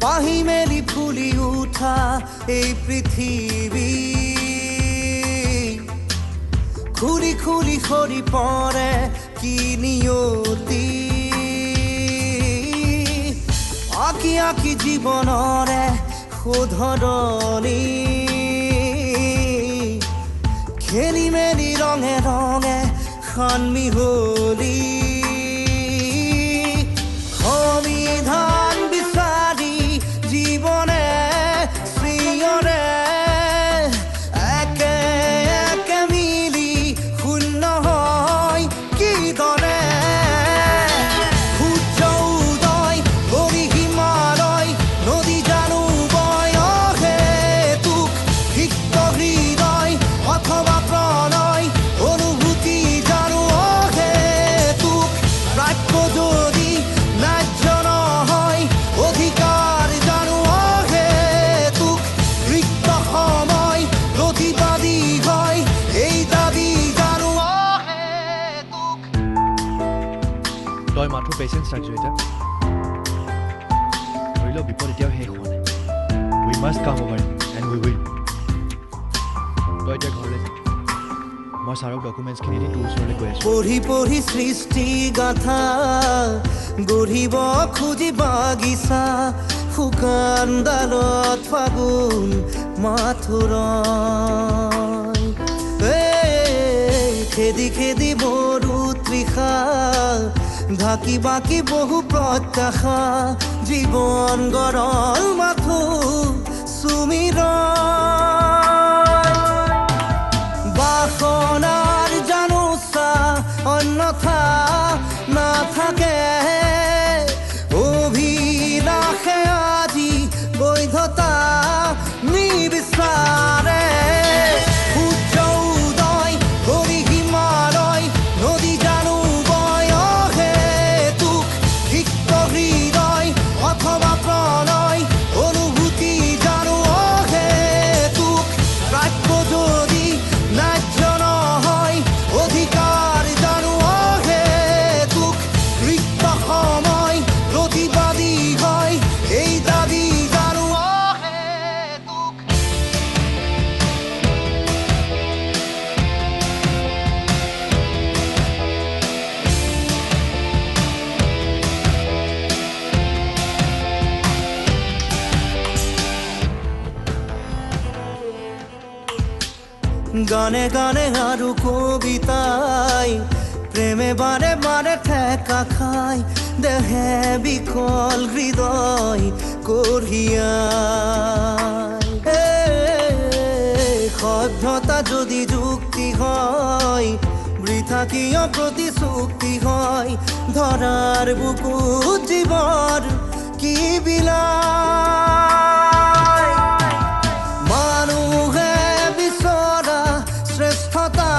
পাহি মেলি ফুলি উঠা এই পৃথিৱী খুলি খুলি সৰি পৰে কি নিয়তি আঁকি আঁকি জীৱনৰে শুধৰণি খেলি মেলি ৰঙে ৰঙে সন্মিহলি সমিধান বিচাৰি জীৱনে শ্ৰীয়ৰে একে একে মিলি শূন্য হয় কি দৰে সূৰ্য উদয় কৰি হিমালয় নদী জানো বয় হেতুক সিক্ত হৃদয় অথবা প্ৰণয় অনুভূতি জানো হেতুক প্ৰাপ্য যদি ন্যায্য নহয় অধিকাৰ জানো হেতুক ৰিক্ত সময় প্ৰতিবাদী হয় এই দাবী জানো হেতুক। তই মাথো পেচেঞ্চ ৰাখছো এতিয়া ধৰি লওক বিপদ এতিয়াও শেষ হোৱা নাই উই মাষ্ট কাম অভাৰ এণ্ড উই উইল তই এতিয়া ঘৰলৈ যা মই ছাৰক ডকুমেণ্টছখিনি দি তোৰ ওচৰলৈ গৈ আছোঁ পঢ়ি পঢ়ি সৃষ্টি গাথা গঢ়িব খুজি বাগিচা শুকান ডালত ফাগুন মাথোৰ খেদি খেদি বড়ো তৃষা ঢাকি বাকি বহু প্ৰত্যাশা জীৱন গৰল মাথো সুমিৰ বাসনাৰ জানোচা অন্যথা নাথাকে অভিলাষে আজি বৈধতা নিবিচাৰে সূৰ্য উদয় কৰি হিমালয় নদী জানো বয় হেতুক সিক্ত হৃদয় অথবা প্ৰণয় অনুভূতি জানো হেতুক প্ৰাপ্য যদি ন্যায্য নহয় অধিকাৰ জানো হেতুক ৰিক্ত সময় প্ৰতিবাদী হয় এই দাবী জানো হেতুক। গানে গানে আৰু কবিতাই প্ৰেমে বাৰে বাৰে ঠেকা খাই দেহে বিকল হৃদয় কঢ়িয়াই সভ্যতা যদি যুক্তি হয় বৃথা কিয় প্ৰতিশ্ৰুতি হয় ধৰাৰ বুকুত জীৱৰ কি বিলাই মানুহে বিচৰা শ্ৰেষ্ঠতা